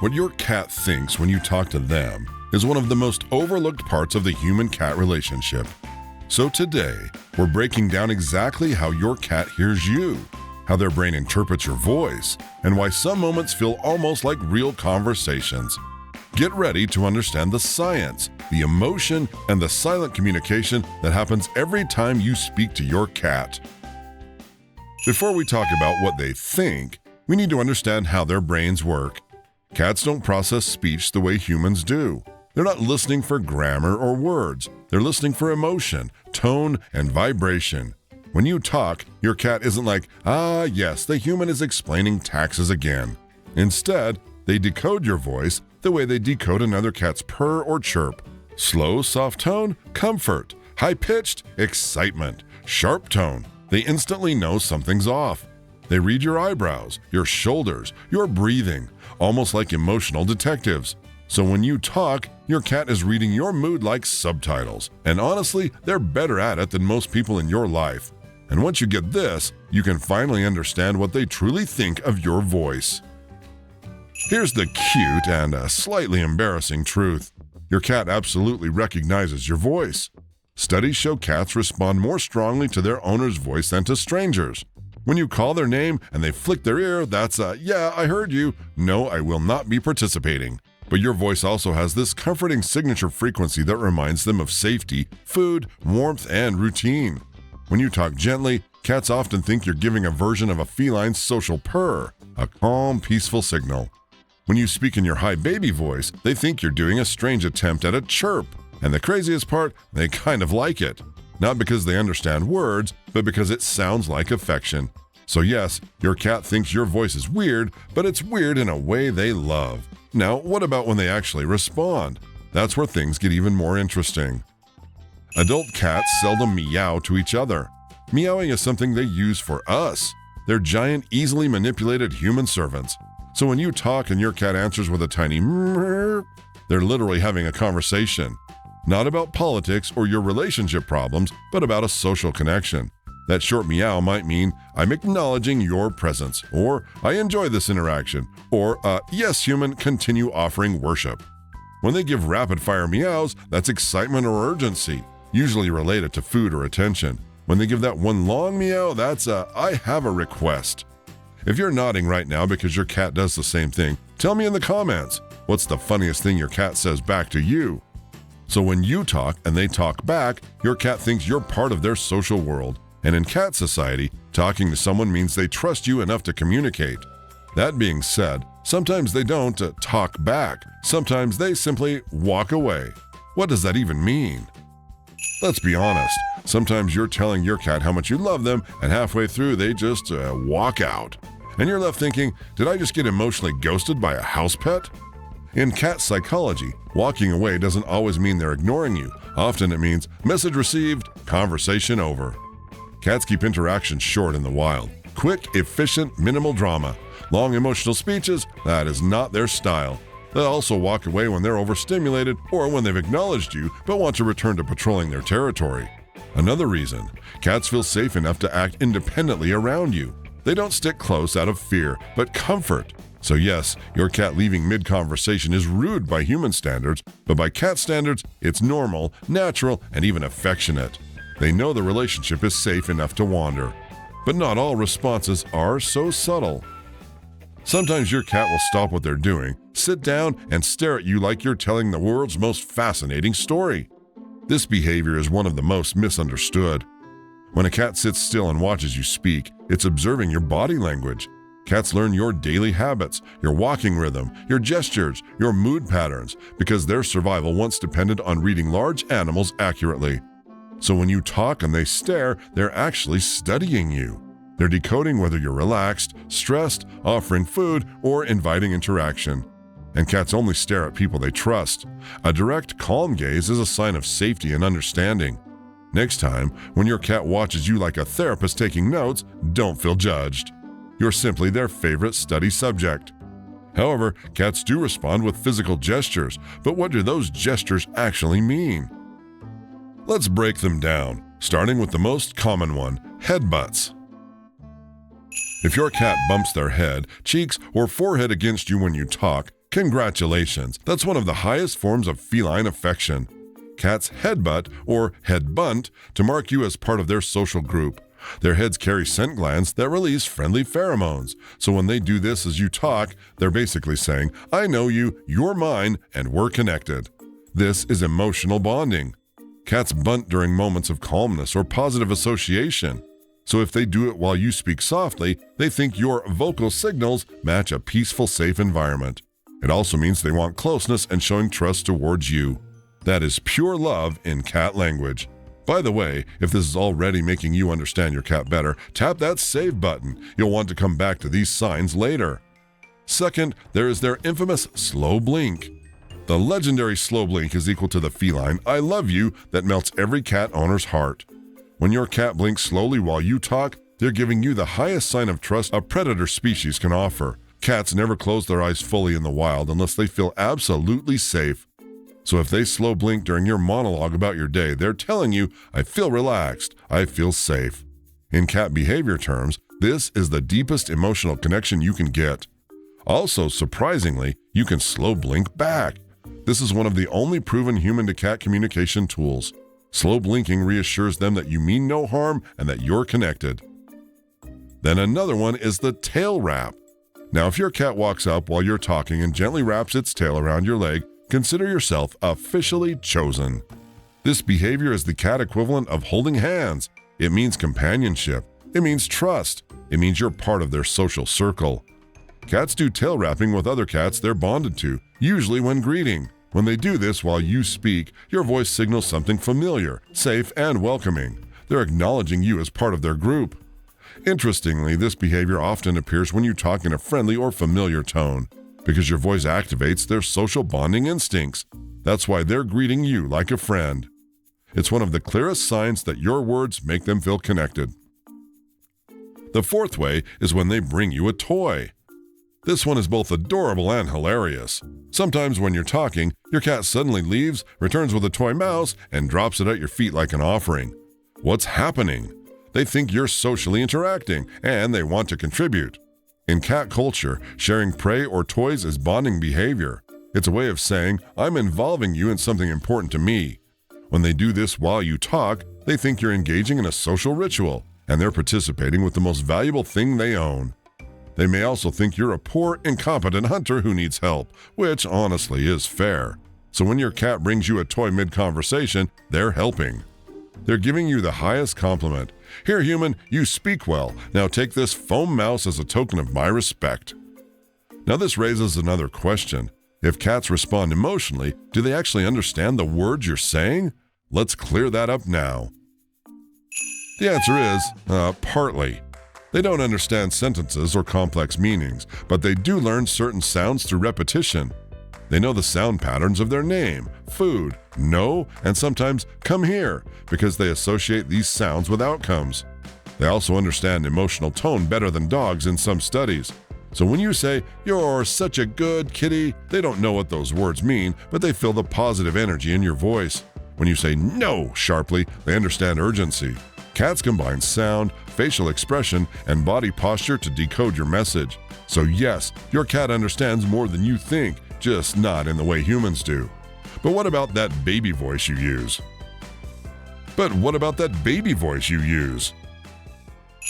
What your cat thinks when you talk to them is one of the most overlooked parts of the human-cat relationship. So today, we're breaking down exactly how your cat hears you, how their brain interprets your voice, and why some moments feel almost like real conversations. Get ready to understand the science, the emotion, and the silent communication that happens every time you speak to your cat. Before we talk about what they think, we need to understand how their brains work. Cats don't process speech the way humans do. They're not listening for grammar or words. They're listening for emotion, tone, and vibration. When you talk, your cat isn't like, "Ah, yes, the human is explaining taxes again." Instead, they decode your voice the way they decode another cat's purr or chirp. Slow, soft tone, comfort. High-pitched, excitement. Sharp tone, they instantly know something's off. They read your eyebrows, your shoulders, your breathing, almost like emotional detectives. So when you talk, your cat is reading your mood like subtitles. And honestly, they're better at it than most people in your life. And once you get this, you can finally understand what they truly think of your voice. Here's the cute and slightly embarrassing truth. Your cat absolutely recognizes your voice. Studies show cats respond more strongly to their owner's voice than to strangers. When you call their name and they flick their ear, that's a, "Yeah, I heard you. No, I will not be participating." But your voice also has this comforting signature frequency that reminds them of safety, food, warmth, and routine. When you talk gently, cats often think you're giving a version of a feline's social purr, a calm, peaceful signal. When you speak in your high baby voice, they think you're doing a strange attempt at a chirp. And the craziest part, they kind of like it. Not because they understand words, but because it sounds like affection. So yes, your cat thinks your voice is weird, but it's weird in a way they love. Now, what about when they actually respond? That's where things get even more interesting. Adult cats seldom meow to each other. Meowing is something they use for us. They're giant, easily manipulated human servants. So when you talk and your cat answers with a tiny meow, they're literally having a conversation. Not about politics or your relationship problems, but about a social connection. That short meow might mean, "I'm acknowledging your presence," or "I enjoy this interaction," or "Yes, human, continue offering worship." When they give rapid-fire meows, that's excitement or urgency, usually related to food or attention. When they give that one long meow, that's "I have a request." If you're nodding right now because your cat does the same thing, tell me in the comments, what's the funniest thing your cat says back to you? So when you talk and they talk back, your cat thinks you're part of their social world. And in cat society, talking to someone means they trust you enough to communicate. That being said, sometimes they don't talk back. Sometimes they simply walk away. What does that even mean? Let's be honest. Sometimes you're telling your cat how much you love them, and halfway through they just walk out. And you're left thinking, did I just get emotionally ghosted by a house pet? In cat psychology, walking away doesn't always mean they're ignoring you. Often it means message received, conversation over. Cats keep interactions short in the wild. Quick, efficient, minimal drama. Long emotional speeches, that is not their style. They'll also walk away when they're overstimulated or when they've acknowledged you but want to return to patrolling their territory. Another reason, cats feel safe enough to act independently around you. They don't stick close out of fear, but comfort. So yes, your cat leaving mid-conversation is rude by human standards, but by cat standards, it's normal, natural, and even affectionate. They know the relationship is safe enough to wander. But not all responses are so subtle. Sometimes your cat will stop what they're doing, sit down, and stare at you like you're telling the world's most fascinating story. This behavior is one of the most misunderstood. When a cat sits still and watches you speak, it's observing your body language. Cats learn your daily habits, your walking rhythm, your gestures, your mood patterns, because their survival once depended on reading large animals accurately. So when you talk and they stare, they're actually studying you. They're decoding whether you're relaxed, stressed, offering food, or inviting interaction. And cats only stare at people they trust. A direct, calm gaze is a sign of safety and understanding. Next time, when your cat watches you like a therapist taking notes, don't feel judged. You're simply their favorite study subject. However, cats do respond with physical gestures, but what do those gestures actually mean? Let's break them down, starting with the most common one, headbutts. If your cat bumps their head, cheeks, or forehead against you when you talk, Congratulations, that's one of the highest forms of feline affection. Cats headbutt or head bunt to mark you as part of their social group. Their heads carry scent glands that release friendly pheromones. So when they do this as you talk, they're basically saying, I know you, you're mine, and we're connected. This is emotional bonding. Cats bunt during moments of calmness or positive association. So if they do it while you speak softly, they think your vocal signals match a peaceful, safe environment. It also means they want closeness and showing trust towards you. That is pure love in cat language. By the way, if this is already making you understand your cat better, tap that save button. You'll want to come back to these signs later. Second, there is their infamous slow blink. The legendary slow blink is equal to the feline I love you that melts every cat owner's heart. When your cat blinks slowly while you talk, they're giving you the highest sign of trust a predator species can offer. Cats never close their eyes fully in the wild unless they feel absolutely safe. So if they slow blink during your monologue about your day, they're telling you, I feel relaxed, I feel safe. In cat behavior terms, this is the deepest emotional connection you can get. Also, surprisingly, you can slow blink back. This is one of the only proven human-to-cat communication tools. Slow blinking reassures them that you mean no harm and that you're connected. Then another one is the tail wrap. Now, if your cat walks up while you're talking and gently wraps its tail around your leg, consider yourself officially chosen. This behavior is the cat equivalent of holding hands. It means companionship. It means trust. It means you're part of their social circle. Cats do tail wrapping with other cats they're bonded to, usually when greeting. When they do this while you speak, your voice signals something familiar, safe, and welcoming. They're acknowledging you as part of their group. Interestingly, this behavior often appears when you talk in a friendly or familiar tone, because your voice activates their social bonding instincts. That's why they're greeting you like a friend. It's one of the clearest signs that your words make them feel connected. The fourth way is when they bring you a toy. This one is both adorable and hilarious. Sometimes when you're talking, your cat suddenly leaves, returns with a toy mouse, and drops it at your feet like an offering. What's happening? They think you're socially interacting, and they want to contribute. In cat culture, sharing prey or toys is bonding behavior. It's a way of saying, I'm involving you in something important to me. When they do this while you talk, they think you're engaging in a social ritual, and they're participating with the most valuable thing they own. They may also think you're a poor, incompetent hunter who needs help, which honestly is fair. So when your cat brings you a toy mid-conversation, they're helping. They're giving you the highest compliment. Here, human, you speak well. Now take this foam mouse as a token of my respect. Now this raises another question. If cats respond emotionally, do they actually understand the words you're saying? Let's clear that up now. The answer is, partly. They don't understand sentences or complex meanings, but they do learn certain sounds through repetition. They know the sound patterns of their name, food, no, and sometimes come here, because they associate these sounds with outcomes. They also understand emotional tone better than dogs in some studies. So when you say, you're such a good kitty, they don't know what those words mean, but they feel the positive energy in your voice. When you say no sharply, they understand urgency. Cats combine sound, facial expression, and body posture to decode your message. So yes, your cat understands more than you think, just not in the way humans do. But what about that baby voice you use?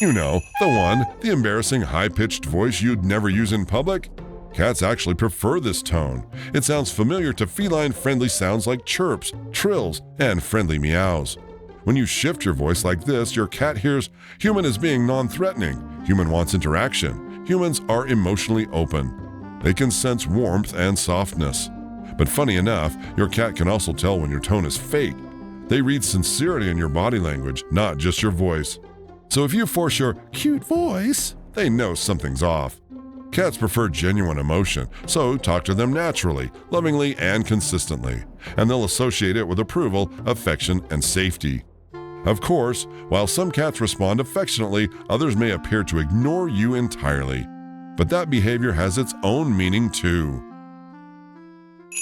You know, the embarrassing high-pitched voice you'd never use in public? Cats actually prefer this tone. It sounds familiar to feline-friendly sounds like chirps, trills, and friendly meows. When you shift your voice like this, your cat hears, human is being non-threatening. Human wants interaction. Humans are emotionally open. They can sense warmth and softness. But funny enough, your cat can also tell when your tone is fake. They read sincerity in your body language, not just your voice. So if you force your cute voice, they know something's off. Cats prefer genuine emotion, so talk to them naturally, lovingly, and consistently, and they'll associate it with approval, affection, and safety. Of course, while some cats respond affectionately, others may appear to ignore you entirely. But that behavior has its own meaning too.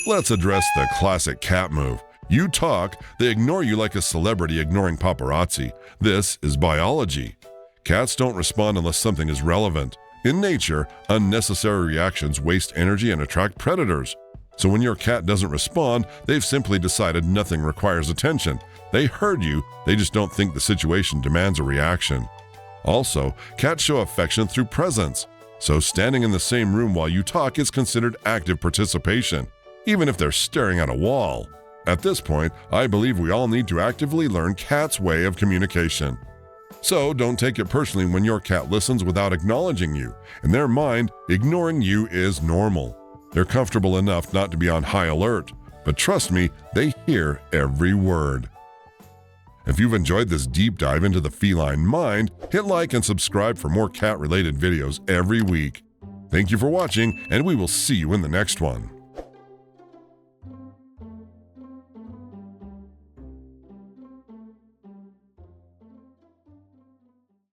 Let's address the classic cat move. You talk, they ignore you like a celebrity ignoring paparazzi. This is biology. Cats don't respond unless something is relevant. In nature, unnecessary reactions waste energy and attract predators. So when your cat doesn't respond, they've simply decided nothing requires attention. They heard you, they just don't think the situation demands a reaction. Also, cats show affection through presence. So standing in the same room while you talk is considered active participation, even if they're staring at a wall. At this point, I believe we all need to actively learn cats' way of communication. So don't take it personally when your cat listens without acknowledging you. In their mind, ignoring you is normal. They're comfortable enough not to be on high alert, but trust me, they hear every word. If you've enjoyed this deep dive into the feline mind, hit like and subscribe for more cat-related videos every week. Thank you for watching, and we will see you in the next one.